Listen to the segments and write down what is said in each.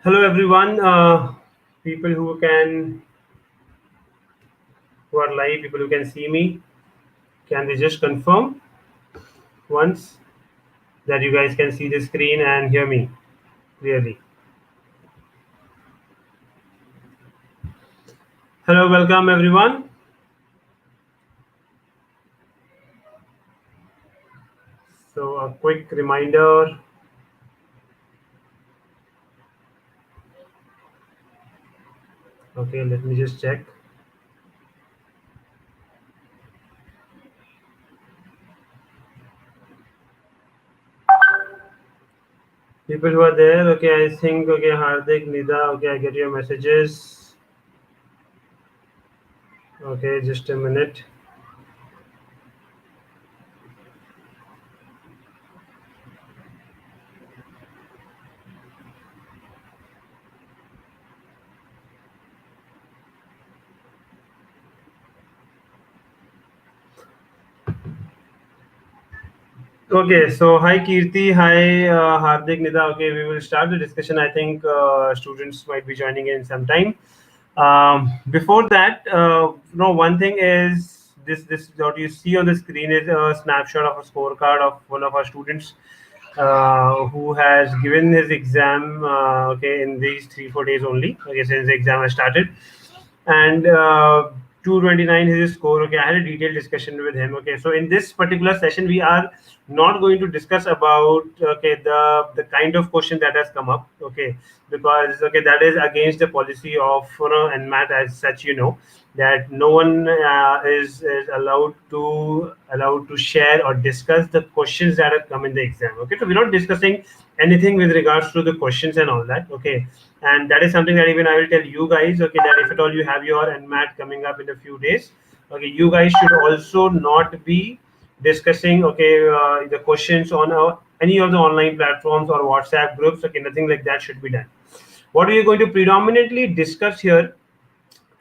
Hello everyone, people who are live, people who can see me. Can they just confirm once that you guys can see the screen and hear me clearly? Hello, welcome everyone. So a quick reminder. Okay, let me just check. People who are there, okay, I think, okay, Hardik, Nida, okay, I get your messages. Okay, just a minute. Okay, so hi Kirti, hi Hardik, Nida. Okay, we will start the discussion. I think students might be joining in sometime. Before that, one thing is this what you see on the screen is a snapshot of a scorecard of one of our students who has given his exam. Okay, in these 3-4 days only. Okay, since the exam has started, and 229 is his score. Okay, I had a detailed discussion with him. Okay, so in this particular session we are not going to discuss about okay the kind of question that has come up. Okay, because okay that is against the policy of NMAT as such. That no one is allowed to share or discuss the questions that have come in the exam. Okay, so we're not discussing anything with regards to the questions and all that. Okay, and that is something that even I will tell you guys. Okay, that if at all you have your NMAT coming up in a few days, okay, you guys should also not be discussing the questions on any of the online platforms or WhatsApp groups. Okay, nothing like that should be done. What we are going to predominantly discuss here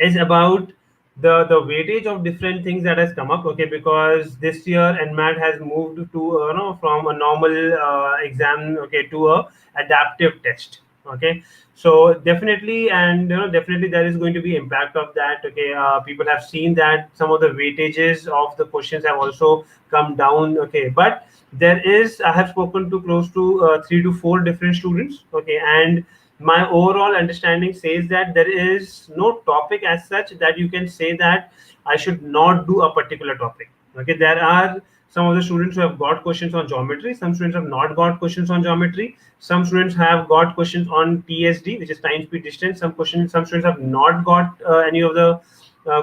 is about the weightage of different things that has come up. Okay, because this year NMAT has moved to from a normal exam, okay, to a adaptive test. Okay, so definitely, and definitely there is going to be impact of that. Okay, people have seen that some of the weightages of the questions have also come down. Okay, but I have spoken to close to 3 to 4 different students. Okay, and my overall understanding says that there is no topic as such that you can say that I should not do a particular topic. Okay, there are some of the students who have got questions on geometry, some students have not got questions on geometry, some students have got questions on TSD, which is time speed distance. Some students have not got any of the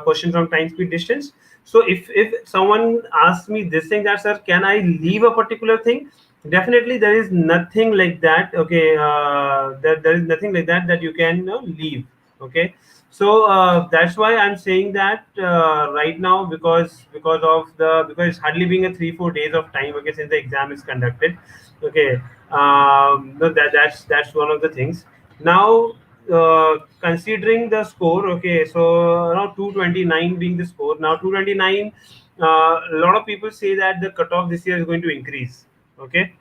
questions on time speed distance. So if someone asks me this thing, that sir, can I leave a particular thing? Definitely there is nothing like that. Okay, there is nothing like that that you can leave. Okay, so that's why I'm saying that right now, because it's hardly being a 3-4 days of time, okay, since the exam is conducted. Okay, no, that's one of the things. Now, considering the score, okay, so now 229 being the score. Now 229, a lot of people say that the cutoff this year is going to increase. Okay,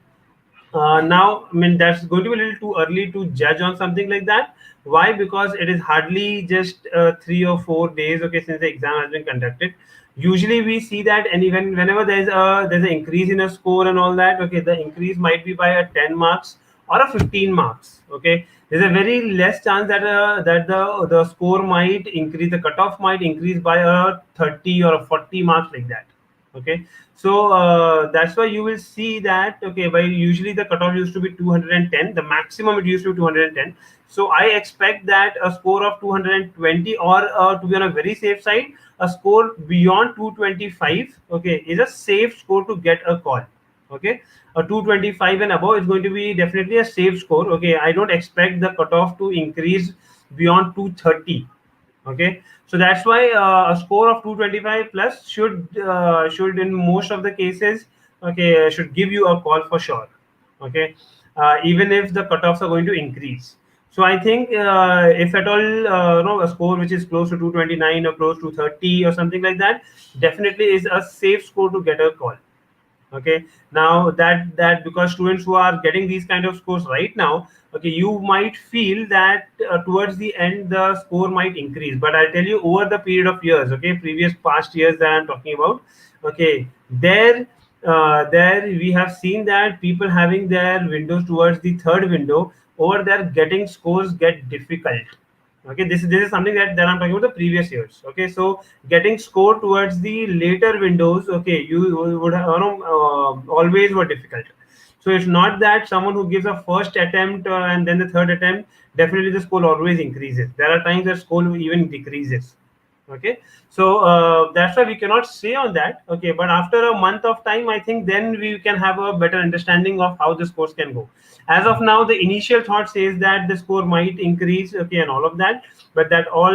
now, I mean, that's going to be a little too early to judge on something like that. Why? Because it is hardly just 3 or 4 days, okay, since the exam has been conducted. Usually, we see that, and even whenever there's an increase in a score and all that, okay, the increase might be by a 10 marks or a 15 marks. Okay, there's a very less chance that the score might increase, the cutoff might increase by a 30 or a 40 marks like that. Okay, so that's why you will see that, okay, by usually the cutoff used to be 210, the maximum it used to be 210. So I expect that a score of 220, or to be on a very safe side, a score beyond 225, okay, is a safe score to get a call. Okay, a 225 and above is going to be definitely a safe score. Okay, I don't expect the cutoff to increase beyond 230. Okay, so that's why a score of 225 plus should in most of the cases, okay, should give you a call for sure. Okay, even if the cutoffs are going to increase. So I think if at all a score which is close to 229 or close to 30 or something like that, definitely is a safe score to get a call. Okay, now that because students who are getting these kind of scores right now, okay, you might feel that towards the end the score might increase, but I'll tell you over the period of years, okay, previous past years that I'm talking about, okay, there we have seen that people having their windows towards the third window, over there getting scores get difficult. Okay, this is something that I'm talking about the previous years. Okay, so getting score towards the later windows, okay, you would have, always were difficult. So it's not that someone who gives a first attempt and then the third attempt, definitely the score always increases. There are times that score even decreases. Okay, so that's why we cannot say on that. Okay, but after a month of time, I think then we can have a better understanding of how the scores can go. As of now, the initial thought says that the score might increase, okay, and all of that, but that all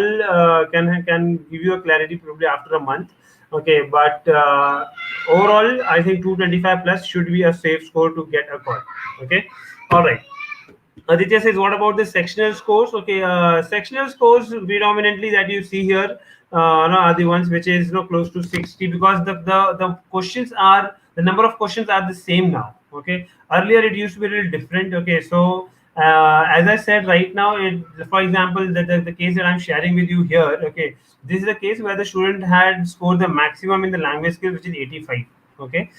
can give you a clarity probably after a month. Okay, but overall, I think 225 plus should be a safe score to get a call. Okay, all right. Aditya says, what about the sectional scores? Okay, sectional scores predominantly that you see here are the ones which is close to 60, because the questions are, the number of questions are the same now. Okay, earlier it used to be a little different. Okay, so as I said right now, for example, the case that I'm sharing with you here. Okay, this is a case where the student had scored the maximum in the language skill, which is 85. Okay,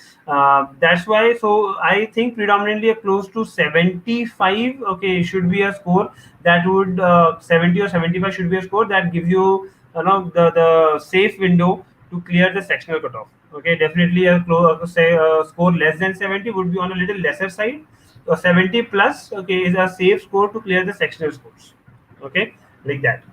that's why, so I think predominantly a close to 75, okay, should be a score that would 70 or 75 should be a score that gives you, the safe window to clear the sectional cutoff. Okay, definitely say a score less than 70 would be on a little lesser side. 70 plus, okay, is a safe score to clear the sectional scores. Okay, like that.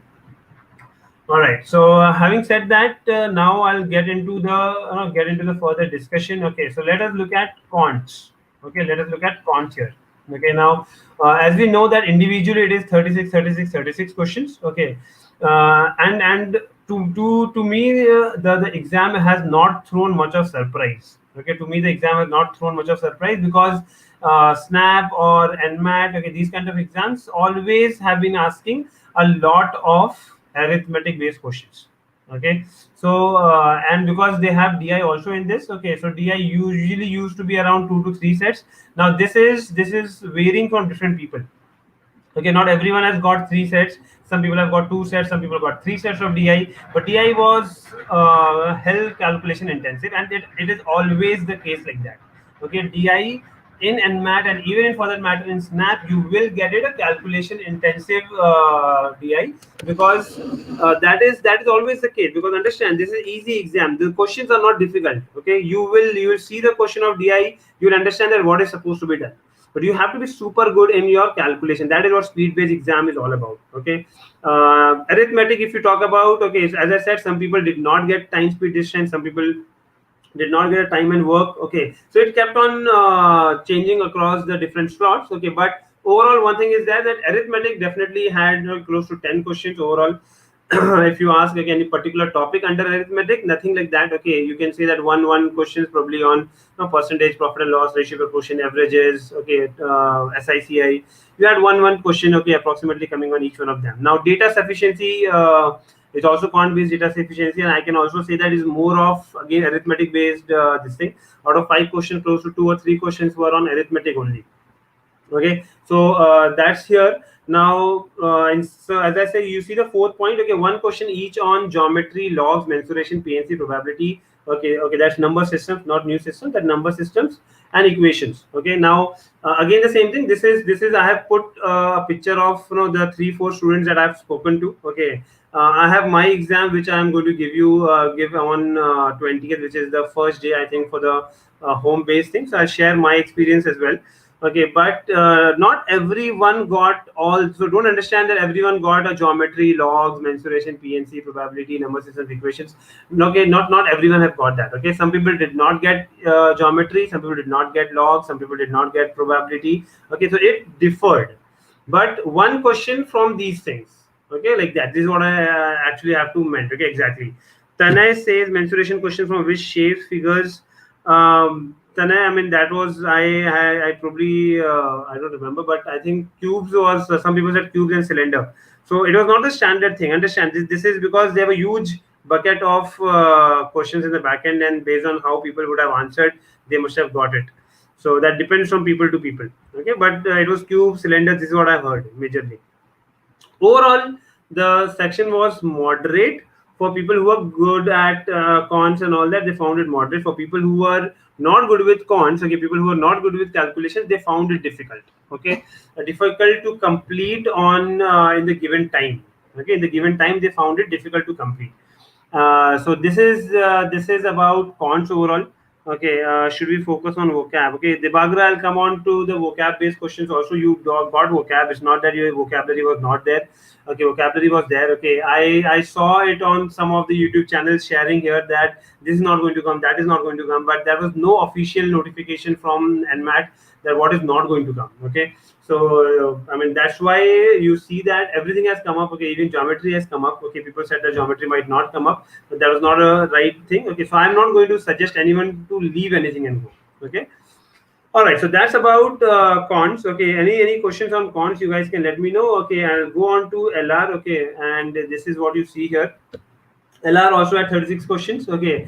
All right. So having said that, now I'll get into the further discussion. Okay. So let us look at cons. Okay. Let us look at cons here. Okay. Now, as we know that individually it is 36, 36, 36 questions. Okay. And to me, the exam has not thrown much of surprise. Okay. To me, the exam has not thrown much of surprise because SNAP or NMAT, okay, these kind of exams always have been asking a lot of arithmetic based questions. Okay, so and because they have DI also in this, okay, so DI usually used to be around 2 to 3 sets. Now this is varying from different people. Okay, not everyone has got 3 sets. Some people have got 2 sets, some people got 3 sets of DI, but DI was hell calculation intensive, and it is always the case like that. Okay, DI in NMAT, and even in, for that matter, in SNAP, you will get it a calculation intensive DI, because that is always the case. Because understand, this is easy exam, the questions are not difficult. Okay, you will see the question of DI, you will understand that what is supposed to be done, but you have to be super good in your calculation. That is what speed based exam is all about. Okay, arithmetic, if you talk about, okay, so as I said, some people did not get time, speed, distance, some people did not get a time and work. Okay, so it kept on changing across the different slots. Okay, but overall one thing is that arithmetic definitely had close to 10 questions overall. If you ask like any particular topic under arithmetic, nothing like that. Okay, you can say that one questions probably on percentage, profit and loss, ratio, proportion, averages. Okay, SICI, you had one question, okay, approximately coming on each one of them. Now data sufficiency, it's also quant based data sufficiency, and I can also say that is more of again arithmetic based this thing. Out of 5 questions, close to 2 or 3 questions were on arithmetic only. Okay, so that's here. Now and so as I say, you see the fourth point. Okay, one question each on geometry, logs, mensuration, PNC, probability. Okay, that's number systems, not new systems, that number systems and equations. Okay, now again the same thing. This is I have put a picture of the 3-4 students that I've spoken to. Okay, I have my exam which I am going to give on 20th, which is the first day I think for the home based thing. So I'll share my experience as well. Okay, but not everyone got all. So don't understand that everyone got a geometry, logs, mensuration, PNC, probability, number systems, equations. Okay, not everyone have got that. Okay, some people did not get geometry, some people did not get logs, some people did not get probability. Okay, so it differed. But one question from these things. Okay, like that. This is what I actually have to meant. Okay, exactly. Tanay says mensuration question from which shapes, figures. Tanay, I mean that was I probably I don't remember, but I think cubes was some people said cubes and cylinder. So it was not the standard thing. Understand this is because they have a huge bucket of questions in the back end, and based on how people would have answered, they must have got it. So that depends from people to people. Okay, but it was cube, cylinder. This is what I heard majorly. Overall, the section was moderate for people who are good at cons and all that. They found it moderate. For people who are not good with cons, okay, people who are not good with calculations, they found it difficult. Okay, difficult to complete on in the given time. Okay, in the given time, they found it difficult to complete. So this is about cons overall. Okay, should we focus on vocab? Okay, Debagra, I'll come on to the vocab based questions. Also, you got vocab. It's not that your vocabulary was not there. Okay, vocabulary was there. Okay, I saw it on some of the YouTube channels sharing here that this is not going to come, that is not going to come, but there was no official notification from NMAT that what is not going to come. Okay, so I mean that's why you see that everything has come up. Okay, even geometry has come up. Okay, people said that geometry might not come up, but that was not a right thing. Okay, so I'm not going to suggest anyone to leave anything and go. Okay, all right, so that's about cons. Okay, any questions on cons? You guys can let me know. Okay, I'll go on to LR. Okay, and this is what you see here. LR also at 36 questions. Okay,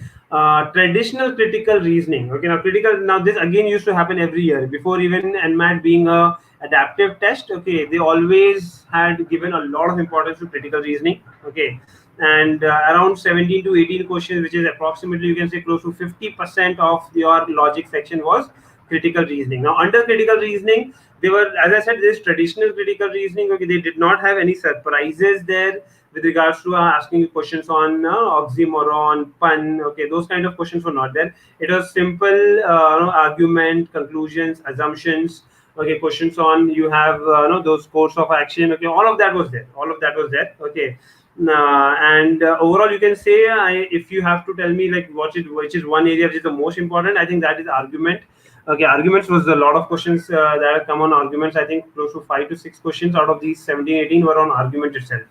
traditional critical reasoning. Okay, now critical. Now this again used to happen every year before even NMAT being a adaptive test. Okay, they always had given a lot of importance to critical reasoning. Okay, and around 17 to 18 questions, which is approximately you can say close to 50% of your logic section was critical reasoning. Now under critical reasoning, they were, as I said, this traditional critical reasoning. Okay, they did not have any surprises there with regards to asking you questions on oxymoron, pun. Okay, those kind of questions were not there. It was simple argument, conclusions, assumptions. Okay, questions on you have those course of action. Okay, all of that was there. All of that was there. Okay, and overall, you can say if you have to tell me like which is one area which is the most important, I think that is argument. Okay, arguments was a lot of questions that have come on arguments. I think close to 5 to 6 questions out of these 17, 18 were on argument itself.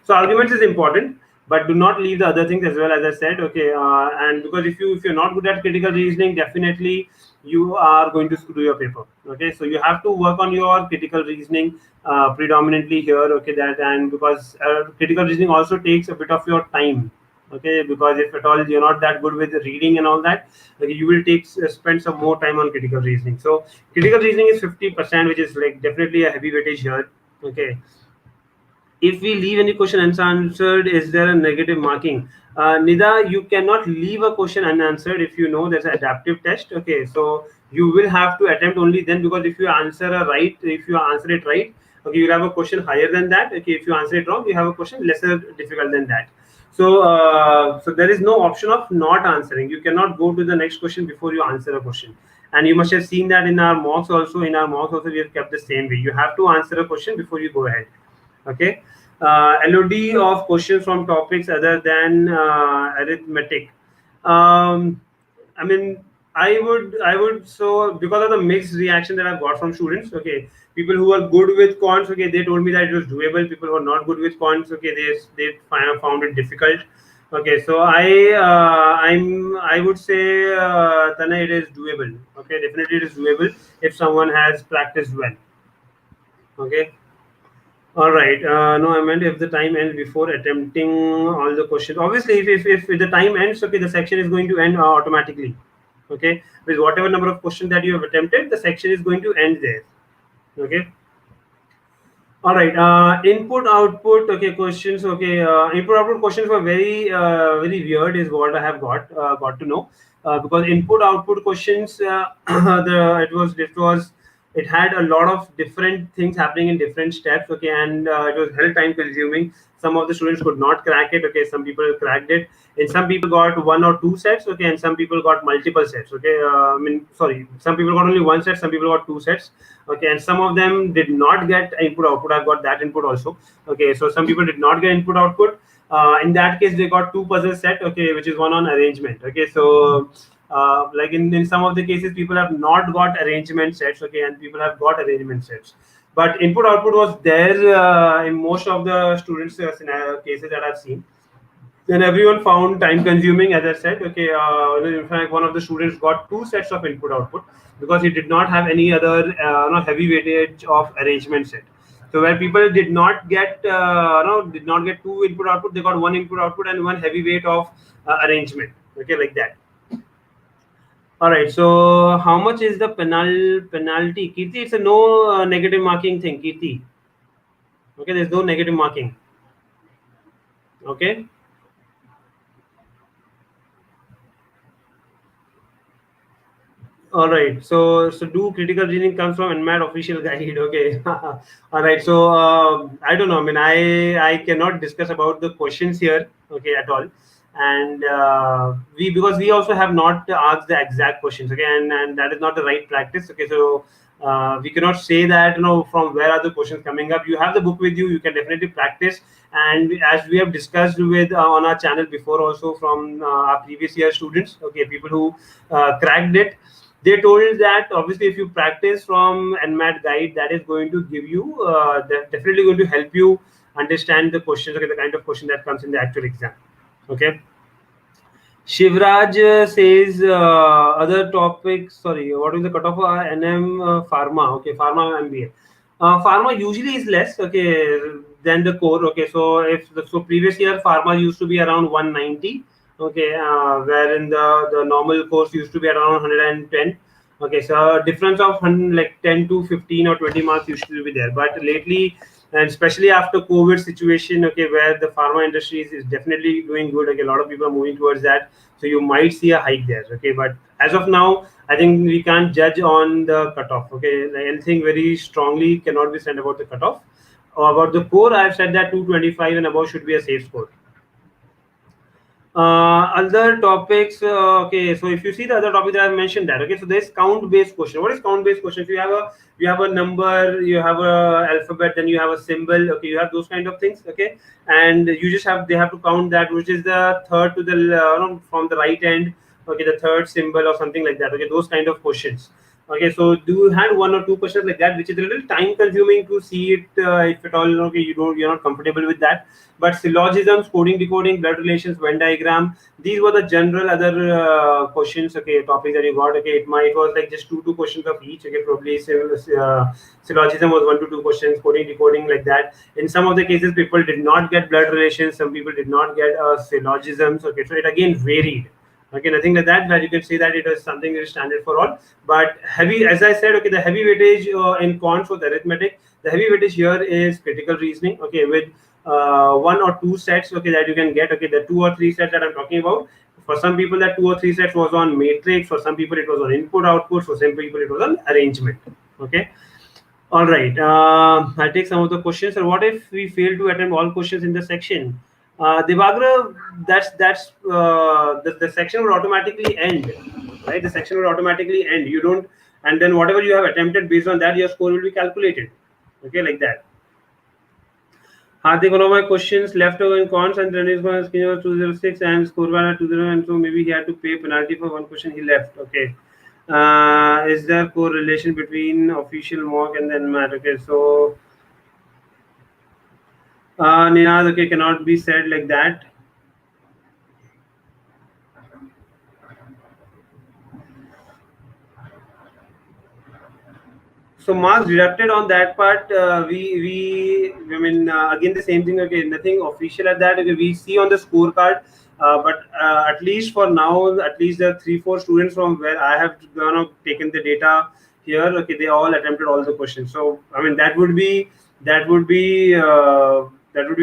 So arguments is important, but do not leave the other things as well, as I said. Okay, and because if you're not good at critical reasoning, definitely you are going to screw your paper. Okay, so you have to work on your critical reasoning predominantly here. Okay, that and because critical reasoning also takes a bit of your time. Okay, because if at all you're not that good with reading and all that, okay, you will spend some more time on critical reasoning. So critical reasoning is 50%, which is like definitely a heavy weightage here. Okay, if we leave any question unanswered, is there a negative marking? Nida, you cannot leave a question unanswered if you know there's an adaptive test. Okay, so you will have to attempt only then, because if you answer if you answer it right, okay, you'll have a question higher than that. Okay, if you answer it wrong, you have a question lesser difficult than that. So, so there is no option of not answering. You cannot go to the next question before you answer a question. And you must have seen that in our mocks also. In our mocks also, we have kept the same way. You have to answer a question before you go ahead. Okay, LOD of questions from topics other than arithmetic. I mean, I would so because of the mixed reaction that I've got from students. Okay, people who are good with cons, okay, they told me that it was doable. People who are not good with cons, okay, they found it difficult. Okay, so I would say Tana, it is doable. Okay, definitely it is doable if someone has practiced well. Okay. All right. No, I meant if the time ends before attempting all the questions. Obviously, if the time ends, okay, the section is going to end automatically. Okay, with whatever number of questions that you have attempted, the section is going to end there. Okay. All right. Input output. Okay, questions. Okay, input output questions were very weird, is what I have got to know. Because input output questions, it had a lot of different things happening in different steps. Okay, and it was hell time consuming. Some of the students could not crack it. Okay, some people cracked it, and some people got one or two sets. Okay, and some people got multiple sets. Okay, I mean, sorry, some people got only one set, some people got two sets. Okay, and some of them did not get input output. I've got that input also. Okay, so some people did not get input output. In that case, they got two puzzle set. Okay, which is one on arrangement. Okay, so like in some of the cases, people have not got arrangement sets. Okay, and people have got arrangement sets, but input output was there in most of the students scenario cases that I've seen. Then everyone found time consuming, as I said. Okay, in fact, one of the students got two sets of input output because he did not have any other heavy weightage of arrangement set. So where people did not get two input output, they got one input output and one heavy weight of arrangement. Okay, like that. All right. So how much is the penalty? Kirti, it's a no negative marking thing. Kirti. Okay, there's no negative marking. Okay. All right. So do critical reasoning comes from NMAT official guide? Okay. All right. So I don't know. I mean, I cannot discuss about the questions here. Okay, at all. And we because we also have not asked the exact questions. Okay, and that is not the right practice. Okay, so we cannot say that from where are the questions coming up. You have the book with you. You can definitely practice. And as we have discussed with on our channel before, also from our previous year students. Okay, people who cracked it, they told that obviously if you practice from NMAT guide, that is going to give you definitely going to help you understand the questions, okay, the kind of question that comes in the actual exam. Okay. Shivraj says other topics. Sorry, what is the cutoff for NM Pharma? Okay, Pharma MBA. Pharma usually is less, okay, than the core. Okay, so so previous year Pharma used to be around 190. Okay, wherein the normal course used to be around 110. Okay, so difference of like 10 to 15 or 20 marks used to be there. But lately, and especially after COVID situation, okay, where the pharma industry is definitely doing good. Okay, a lot of people are moving towards that, so you might see a hike there. Okay, but as of now, I think we can't judge on the cutoff. Okay, like anything very strongly cannot be said about the cutoff. About the core, I've said that 225 and above should be a safe score. Other topics, okay, so if you see the other topic that I mentioned that, okay, so there's count based question. What is count based question? So you have a number, you have a alphabet, then you have a symbol, okay, you have those kind of things, okay, and you just have they have to count that which is the third to the from the right end, okay, the third symbol or something like that, okay, those kind of questions. Okay, so do you had one or two questions like that, which is a little time consuming to see it, if at all, okay, you're not comfortable with that. But syllogisms, coding, decoding, blood relations, Venn diagram, these were the general other questions, okay, topics that you got. Okay, it was like just two questions of each. Okay, probably syllogism was one to two questions, coding, decoding, like that. In some of the cases, people did not get blood relations. Some people did not get syllogisms. Okay, so it again varied. Okay, nothing like that. But you can say that it was something very standard for all. But heavy, as I said, okay, the heavy weightage in quants was arithmetic. The heavy weightage here is critical reasoning. Okay, with one or two sets, okay, that you can get. Okay, the two or three sets that I'm talking about. For some people, that two or three sets was on matrix. For some people, it was on input output. For some people, it was on arrangement. Okay. All right. I'll take some of the questions. So, what if we fail to attempt all questions in the section? Devagra, the section will automatically end, right? The section will automatically end. You don't, and then whatever you have attempted based on that, your score will be calculated. Okay, like that. Hardik, one of my questions left over in cons and then is going to 206 and score 20, and so maybe he had to pay penalty for one question he left. Okay. Is there correlation between official mock and then NMAT? Okay, so Ninad, okay, cannot be said like that. So marks deducted on that part. We I mean again the same thing. Okay, nothing official at that. Okay, we see on the scorecard, but at least for now, at least the 3-4 students from where I have taken the data here. Okay, they all attempted all the questions. So I mean that would be that would be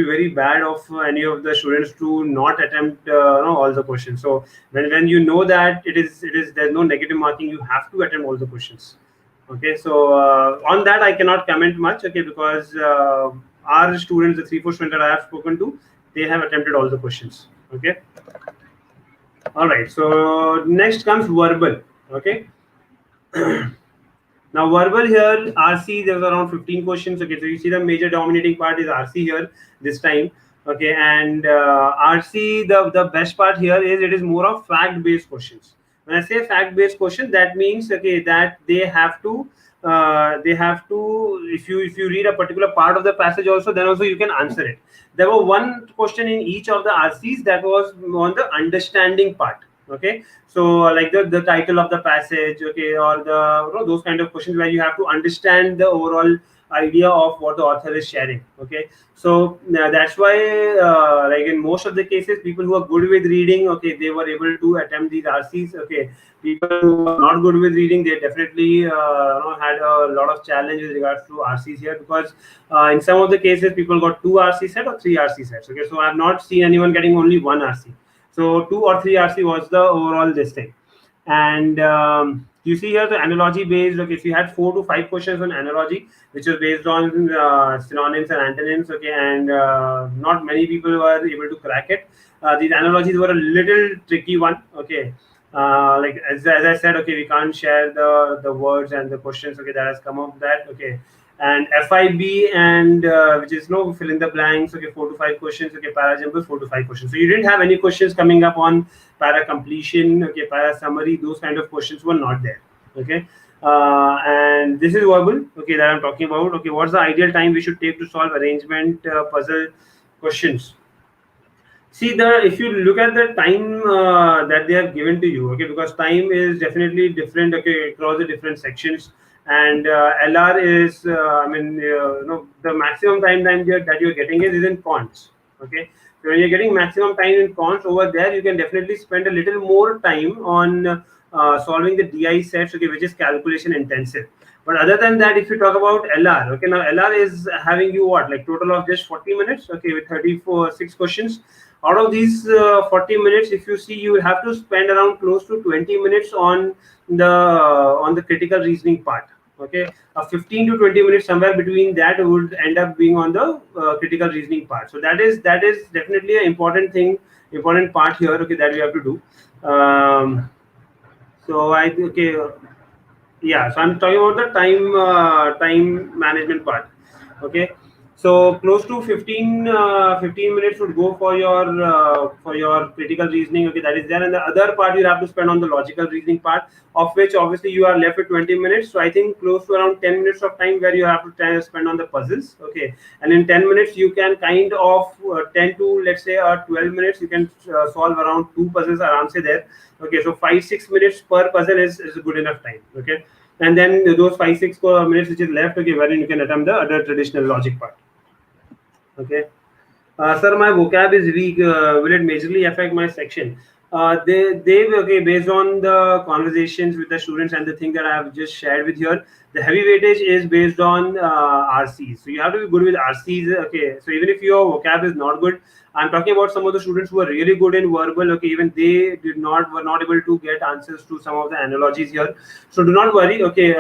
very bad of any of the students to not attempt all the questions. So when you know that it is there's no negative marking, you have to attempt all the questions. Okay, so on that I cannot comment much. Okay, because our students, the 3-4 students that I have spoken to, they have attempted all the questions. Okay, all right. So next comes verbal. Okay, now verbal here, RC, there's around 15 questions. Okay, so you see the major dominating part is RC here this time. Okay, and RC, the best part here is it is more of fact based questions. When I say fact based question, that means okay that they have to if you read a particular part of the passage also, then also you can answer it. There were one question in each of the RCs that was on the understanding part. Okay, so like the title of the passage, okay, or the those kind of questions where you have to understand the overall idea of what the author is sharing. Okay, so that's why like in most of the cases, people who are good with reading, okay, they were able to attempt these RCs. Okay, people who are not good with reading, they definitely had a lot of challenge with regards to RCs here, because in some of the cases people got 2 RC set or 3 RC sets. Okay, so I've not seen anyone getting only 1 RC. So 2 or 3 RC was the overall this thing. And you see here the analogy based. Okay, if you had 4 to 5 questions on analogy, which was based on synonyms and antonyms. Okay, and not many people were able to crack it. These analogies were a little tricky one. Okay, like as I said, okay, we can't share the words and the questions. Okay, that has come up that. Okay, and FIB and which is no fill in the blanks. Okay, 4 to 5 questions. Okay, para jumble 4 to 5 questions. So you didn't have any questions coming up on para completion. Okay, para summary. Those kind of questions were not there. Okay. And this is verbal. Okay, that I'm talking about. Okay, what's the ideal time we should take to solve arrangement puzzle questions? See, the if you look at the time that they have given to you, okay, because time is definitely different, okay, across the different sections, and LR is the maximum time that you're getting is in cons. Okay, so when you're getting maximum time in cons over there, you can definitely spend a little more time on solving the DI sets, okay, which is calculation intensive. But other than that, if you talk about LR, okay, now LR is having you what, like total of just 40 minutes, okay, with 6 questions. Out of these 40 minutes, if you see, you will have to spend around close to 20 minutes on the critical reasoning part. Okay, 15 to 20 minutes somewhere between that would end up being on the critical reasoning part. So that is definitely an important part here. Okay, that we have to do. So I okay. Yeah, so I'm talking about the time management part. Okay, so close to 15 minutes would go for your critical reasoning. Okay, that is there, and the other part you have to spend on the logical reasoning part, of which obviously you are left with 20 minutes. So I think close to around 10 minutes of time where you have to try to spend on the puzzles. Okay, and in 10 minutes you can kind of 10 to let's say 12 minutes you can solve around 2 puzzles around say there. Okay, so 5-6 minutes per puzzle is good enough time. Okay, and then those 5-6 minutes which is left, okay, wherein you can attempt the other traditional logic part. Okay, sir, my vocab is weak. Will it majorly affect my section? They okay, based on the conversations with the students and the thing that I have just shared with you, the heavy weightage is based on RCs. So you have to be good with RCs. Okay, so even if your vocab is not good, I'm talking about some of the students who are really good in verbal. Okay, even they were not able to get answers to some of the analogies here. So do not worry. Okay,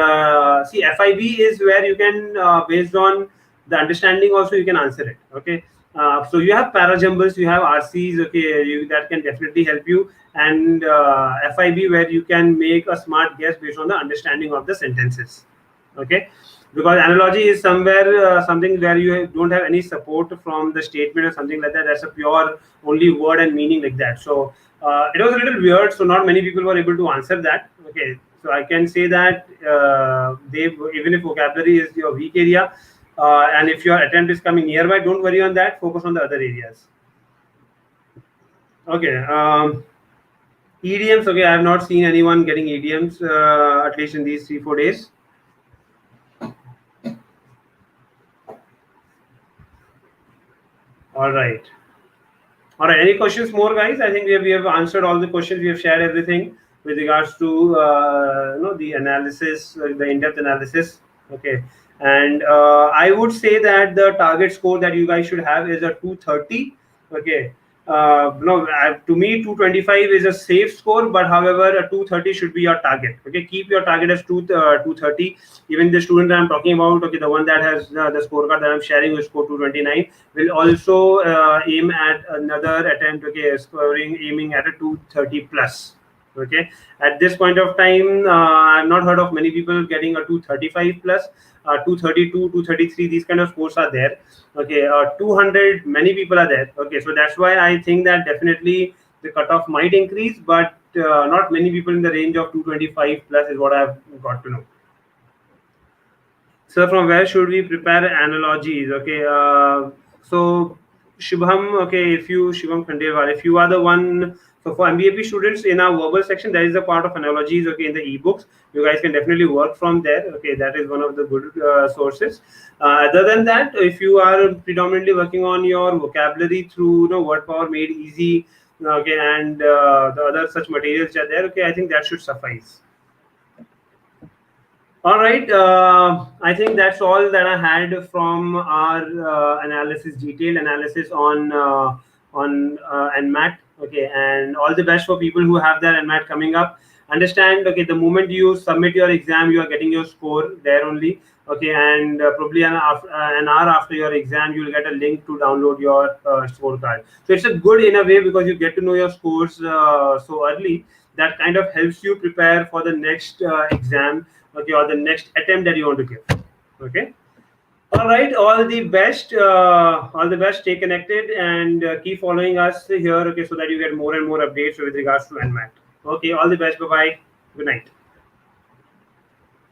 see, FIB is where you can based on the understanding also you can answer it. Okay, so you have parajumbles, you have RCs, okay, that can definitely help you, and FIB where you can make a smart guess based on the understanding of the sentences. Okay, because analogy is somewhere something where you don't have any support from the statement or something like that. That's a pure only word and meaning like that. So it was a little weird. So not many people were able to answer that. Okay, so I can say that they even if vocabulary is your weak area. And if your attempt is coming nearby, don't worry on that. Focus on the other areas. Okay. EDMs. Okay, I have not seen anyone getting EDMs at least in these 3-4 days. All right. All right. Any questions more, guys? I think we have answered all the questions. We have shared everything with regards to the analysis, the in-depth analysis. Okay. And I would say that the target score that you guys should have is a 230. Okay. No, to me, 225 is a safe score, but however, a 230 should be your target. Okay, keep your target as 230. Even the student that I'm talking about, okay, the one that has the scorecard that I'm sharing with score 229 will also aim at another attempt. Okay, aiming at a 230 plus. Okay, at this point of time, I've not heard of many people getting a 235 plus. 232, 233, these kind of scores are there. Okay, 200, many people are there. Okay, so that's why I think that definitely the cutoff might increase, but not many people in the range of 225 plus is what I've got to know. So from where should we prepare analogies? Okay, so Shubham, okay, if you Shubham Khandelwal, if you are the one So for MBAP students, in our verbal section, there is a part of analogies. Okay, in the ebooks, you guys can definitely work from there. Okay, that is one of the good sources. Other than that, if you are predominantly working on your vocabulary through word power made easy, okay, and the other such materials which are there, okay, I think that should suffice. All right. I think that's all that I had from our analysis, detailed analysis on NMAT. Okay, and all the best for people who have their NMAT coming up. Understand? Okay, the moment you submit your exam, you are getting your score there only. Okay, and probably an hour after your exam, you will get a link to download your scorecard. So it's a good in a way because you get to know your scores so early. That kind of helps you prepare for the next exam, okay, or the next attempt that you want to give. Okay. All right, all the best, stay connected and keep following us here, okay, so that you get more and more updates with regards to NMAT. Okay, all the best, bye bye, good night.